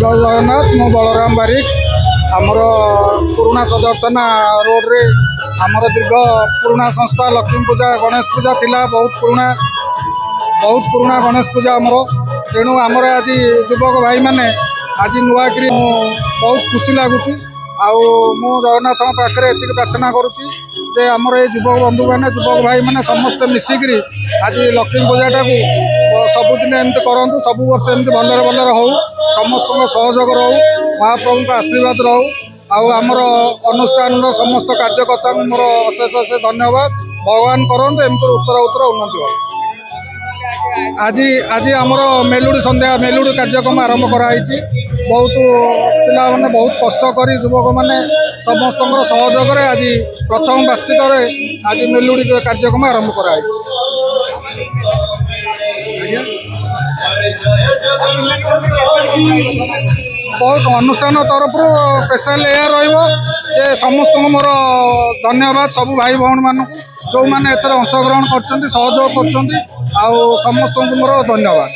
जय जगन्नाथ मु बलराम बारिक आमर पुराना सदर थाना रोड रे आमर दीर्घ पुराना संस्था लक्ष्मी पूजा गणेश पूजा थिला बहुत पुराना गणेश पूजा आमर तेणु आमर आज युवक भाई माने आज नुआकरी बहुत खुशी लगुच मु जगन्नाथ पाखे ये प्रार्थना करुच्ची जे आमर ये युवक बंधु मैंने युवक भाई मैंने समस्त मिसिकी आज लक्ष्मी पूजाटा को सबुदिन एमती करूँ सब वर्ष एमती भलरे भलरे हो समस्त सहयोग रो महाप्रभु का आशीर्वाद रो आमर अनुष्ठान समस्त कार्यकर्ता मोर अशेष अशेष धन्यवाद भगवान करते एमती उत्तर उत्तर उन्नति हो। आज आज आमर मेलुडी संध्या मेलुडी कार्यक्रम आरंभ कराई बहुत पिला माने बहुत कष्ट करी युवक माने समस्त सहयोग आज प्रथम वार्षिक आज मेलुडी कार्यक्रम आरंभ कराई बहुत अनुष्ठान तरफ स्पेशल एयर रे समस्त मोर धन्यवाद सबू भाई भौण मान जो मैंने अंशग्रहण कर सहयोग कर समस्त मोर धन्यवाद।